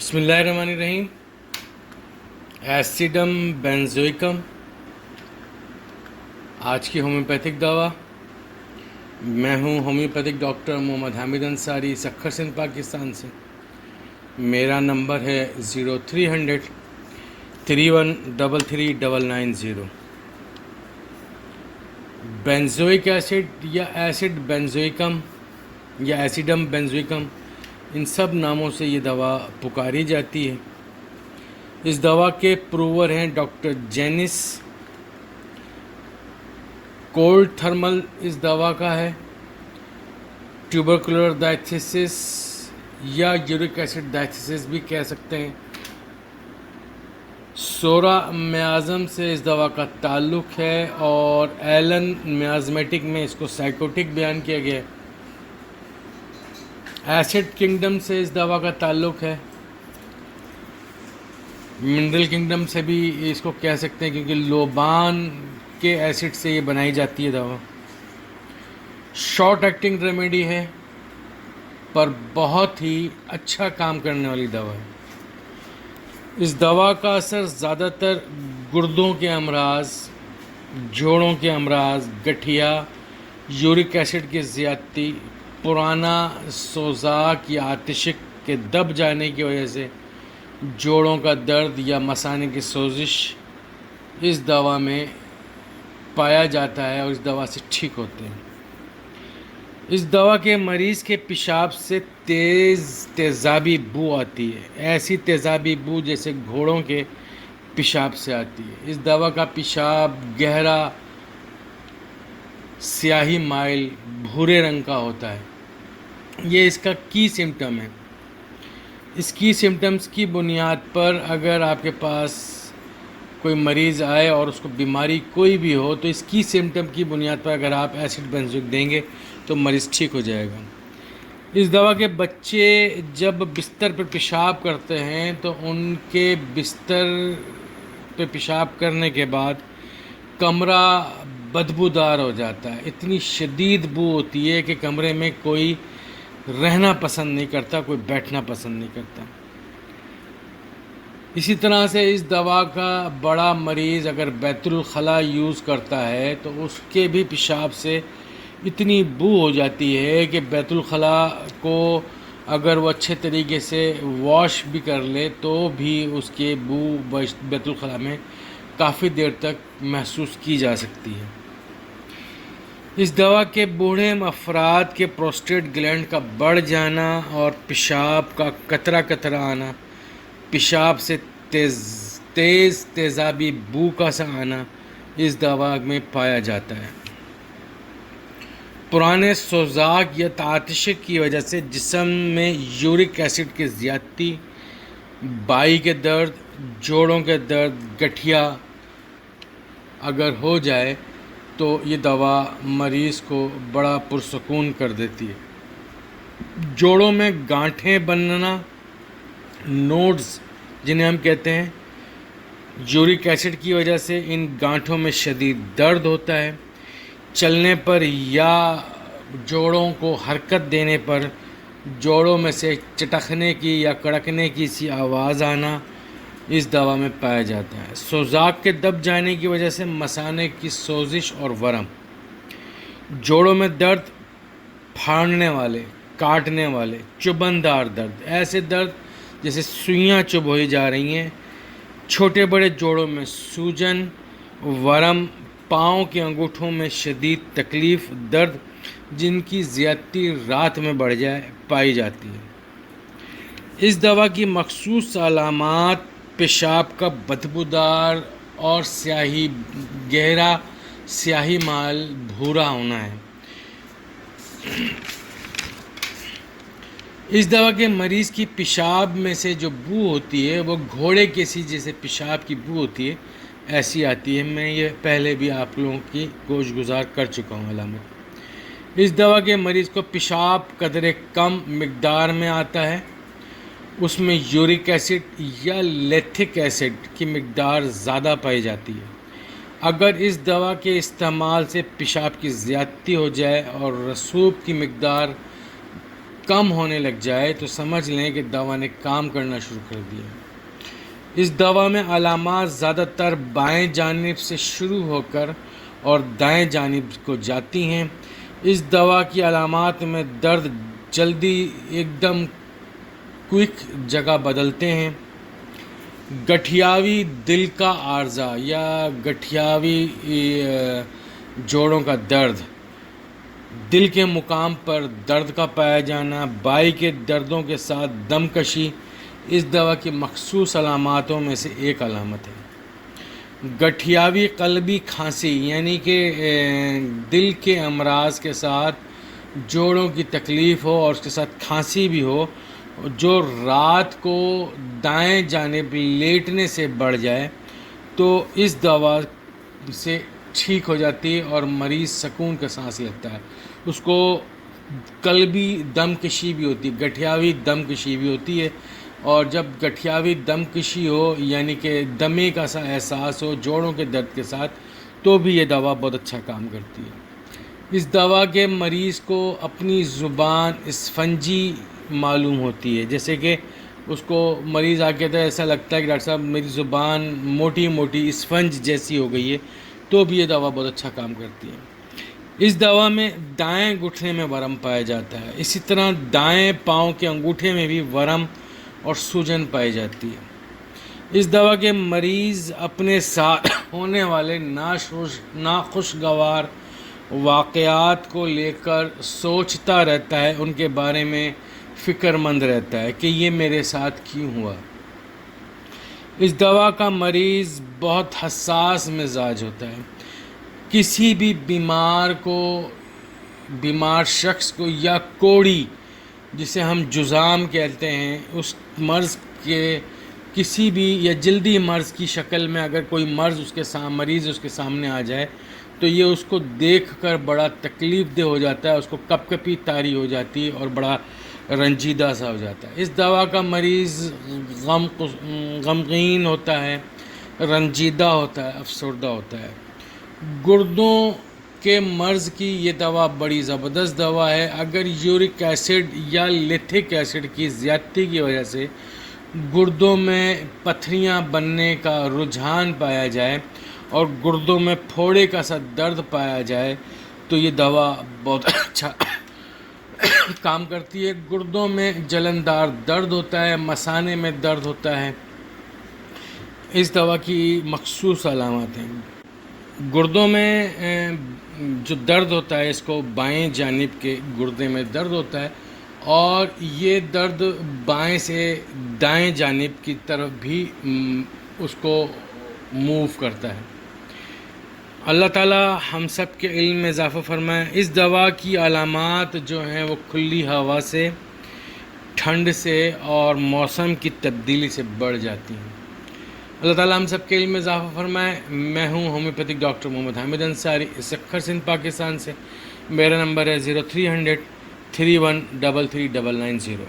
بسم اللہ الرحمن الرحیم۔ ایسیڈم بینزوئکم آج کی ہومیوپیتھک دوا۔ میں ہوں ہومیوپیتھک ڈاکٹر محمد حامد انصاری، سکھر سندھ پاکستان سے۔ میرا نمبر ہے 0300-3133-990۔ بینزوئک ایسڈ یا ایسڈ بینزوئکم یا ایسیڈم بینزوئکم، ان سب ناموں سے یہ دوا پکاری جاتی ہے۔ اس دوا کے پروور ہیں ڈاکٹر جینس۔ کولڈ تھرمل اس دوا کا ہے۔ ٹیوبرکولر ڈائتھیسس یا یورک ایسڈ ڈائتھیسس بھی کہہ سکتے ہیں۔ سورا میازم سے اس دوا کا تعلق ہے اور ایلن میازمیٹک میں اس کو سائیکوٹک بیان کیا گیا ہے۔ ایسڈ کنگڈم سے اس دوا کا تعلق ہے۔ منرل کنگڈم سے بھی اس کو کہہ سکتے ہیں کیونکہ لوبان کے ایسڈ سے یہ بنائی جاتی ہے دوا۔ شارٹ ایکٹنگ ریمیڈی ہے پر بہت ہی اچھا کام کرنے والی دوا ہے۔ اس دوا کا اثر زیادہ تر گردوں کے امراض، جوڑوں کے امراض، گٹھیا، یورک ایسڈ کی زیادتی، پرانا سوزاک یا آتشک کے دب جانے کی وجہ سے جوڑوں کا درد یا مثانے کی سوزش اس دوا میں پایا جاتا ہے اور اس دوا سے ٹھیک ہوتے ہیں۔ اس دوا کے مریض کے پیشاب سے تیزابی بو آتی ہے، ایسی تیزابی بو جیسے گھوڑوں کے پیشاب سے آتی ہے۔ اس دوا کا پیشاب گہرا سیاہی مائل بھورے رنگ کا ہوتا ہے۔ یہ اس کا کی سمٹم ہے۔ اس کی سمٹمز کی بنیاد پر اگر آپ کے پاس کوئی مریض آئے اور اس کو بیماری کوئی بھی ہو تو اس کی سمٹم کی بنیاد پر اگر آپ ایسڈ بینزوئک دیں گے تو مریض ٹھیک ہو جائے گا۔ اس دوا کے بچے جب بستر پر پیشاب کرتے ہیں تو ان کے بستر پہ پیشاب کرنے کے بعد کمرہ بدبودار ہو جاتا ہے۔ اتنی شدید بو ہوتی ہے کہ کمرے میں کوئی رہنا پسند نہیں کرتا، کوئی بیٹھنا پسند نہیں کرتا۔ اسی طرح سے اس دوا کا بڑا مریض اگر بیت الخلاء یوز کرتا ہے تو اس کے بھی پیشاب سے اتنی بو ہو جاتی ہے کہ بیت الخلاء کو اگر وہ اچھے طریقے سے واش بھی کر لے تو بھی اس کے بو بیت الخلاء میں کافی دیر تک محسوس کی جا سکتی ہے۔ اس دوا کے بوڑھے افراد کے پروسٹیٹ گلینڈ کا بڑھ جانا اور پیشاب کا قطرہ قطرہ آنا، پیشاب سے تیزابی بو کا سا آنا اس دوا میں پایا جاتا ہے۔ پرانے سوزاک یا آتشک کی وجہ سے جسم میں یورک ایسڈ کی زیادتی، بائی کے درد، جوڑوں کے درد، گٹھیا اگر ہو جائے تو یہ دوا مریض کو بڑا پرسکون کر دیتی ہے۔ جوڑوں میں گانٹھیں بننا، نوڈز جنہیں ہم کہتے ہیں، یورک ایسڈ کی وجہ سے ان گانٹھوں میں شدید درد ہوتا ہے۔ چلنے پر یا جوڑوں کو حرکت دینے پر جوڑوں میں سے چٹکنے کی یا کڑکنے کی سی آواز آنا اس دوا میں پایا جاتا ہے۔ سوزاک کے دب جانے کی وجہ سے مثانے کی سوزش اور ورم، جوڑوں میں درد، پھاڑنے والے، کاٹنے والے، چبھندار درد، ایسے درد جیسے سوئیاں چبھوئی جا رہی ہیں، چھوٹے بڑے جوڑوں میں سوجن، ورم، پاؤں کے انگوٹھوں میں شدید تکلیف، درد جن کی زیادتی رات میں بڑھ جائے پائی جاتی ہے۔ اس دوا کی مخصوص علامات پیشاب کا بدبودار اور گہرا سیاہی مائل بھورا ہونا ہے۔ اس دوا کے مریض کی پیشاب میں سے جو بو ہوتی ہے وہ گھوڑے کے سی جیسے پیشاب کی بو ہوتی ہے، ایسی آتی ہے۔ میں یہ پہلے بھی آپ لوگوں کی گوش گزار کر چکا ہوں علامت۔ اس دوا کے مریض کو پیشاب قدرے کم مقدار میں آتا ہے، اس میں یورک ایسڈ یا لیتھک ایسڈ کی مقدار زیادہ پائی جاتی ہے۔ اگر اس دوا کے استعمال سے پیشاب کی زیادتی ہو جائے اور رسوب کی مقدار کم ہونے لگ جائے تو سمجھ لیں کہ دوا نے کام کرنا شروع کر دیا۔ اس دوا میں علامات زیادہ تر بائیں جانب سے شروع ہو کر اور دائیں جانب کو جاتی ہیں۔ اس دوا کی علامات میں درد جلدی ایک دم کوئک جگہ بدلتے ہیں۔ گٹھیاوی دل کا عارضہ یا گٹھیاوی جوڑوں کا درد، دل کے مقام پر درد کا پایا جانا، بائی کے دردوں کے ساتھ دم کشی اس دوا کی مخصوص علاماتوں میں سے ایک علامت ہے۔ گٹھیاوی قلبی کھانسی یعنی کہ دل کے امراض کے ساتھ جوڑوں کی تکلیف ہو اور اس کے ساتھ کھانسی بھی ہو، جو رات کو دائیں جانب لیٹنے سے بڑھ جائے تو اس دوا سے ٹھیک ہو جاتی ہے اور مریض سکون کا سانس لیتا ہے۔ اس کو قلبی دم کشی بھی ہوتی ہے، گٹھیاوی دم کشی بھی ہوتی ہے، اور جب گٹھیاوی دم کشی ہو یعنی کہ دمے کا سا احساس ہو جوڑوں کے درد کے ساتھ تو بھی یہ دوا بہت اچھا کام کرتی ہے۔ اس دوا کے مریض کو اپنی زبان اسفنجی معلوم ہوتی ہے، جیسے کہ اس کو مریض آ کے ایسا لگتا ہے کہ ڈاکٹر صاحب میری زبان موٹی موٹی اسفنج جیسی ہو گئی ہے، تو بھی یہ دوا بہت اچھا کام کرتی ہے۔ اس دوا میں دائیں گھٹنے میں ورم پایا جاتا ہے، اسی طرح دائیں پاؤں کے انگوٹھے میں بھی ورم اور سوجن پائی جاتی ہے۔ اس دوا کے مریض اپنے ساتھ ہونے والے ناخوشگوار واقعات کو لے کر سوچتا رہتا ہے، ان کے بارے میں فکر مند رہتا ہے کہ یہ میرے ساتھ کیوں ہوا۔ اس دوا کا مریض بہت حساس مزاج ہوتا ہے۔ کسی بھی بیمار شخص کو یا کوڑی جسے ہم جزام کہتے ہیں، اس مرض کے کسی بھی یا جلدی مرض کی شکل میں اگر کوئی مریض اس کے سامنے آ جائے تو یہ اس کو دیکھ کر بڑا تکلیف دہ ہو جاتا ہے، اس کو کپ کپی طاری ہو جاتی ہے اور بڑا رنجیدہ سا ہو جاتا ہے۔ اس دوا کا مریض غمگین ہوتا ہے، رنجیدہ ہوتا ہے، افسردہ ہوتا ہے۔ گردوں کے مرض کی یہ دوا بڑی زبردست دوا ہے۔ اگر یورک ایسڈ یا لیتھک ایسڈ کی زیادتی کی وجہ سے گردوں میں پتھریاں بننے کا رجحان پایا جائے اور گردوں میں پھوڑے کا سا درد پایا جائے تو یہ دوا بہت اچھا کام کرتی ہے۔ گردوں میں جلندار درد ہوتا ہے، مثانے میں درد ہوتا ہے، اس دوا کی مخصوص علامات ہیں۔ گردوں میں جو درد ہوتا ہے اس کو بائیں جانب کے گردے میں درد ہوتا ہے اور یہ درد بائیں سے دائیں جانب کی طرف بھی اس کو موو کرتا ہے۔ اللہ تعالی ہم سب کے علم میں اضافہ فرمائے۔ اس دوا کی علامات جو ہیں وہ کھلی ہوا سے، ٹھنڈ سے اور موسم کی تبدیلی سے بڑھ جاتی ہیں۔ اللہ تعالیٰ ہم سب کے علم میں اضافہ فرمائے۔ میں ہوں ہومیوپیتھک ڈاکٹر محمد حامد انصاری، سکھر سندھ پاکستان سے۔ میرا نمبر ہے 0300 3133 990۔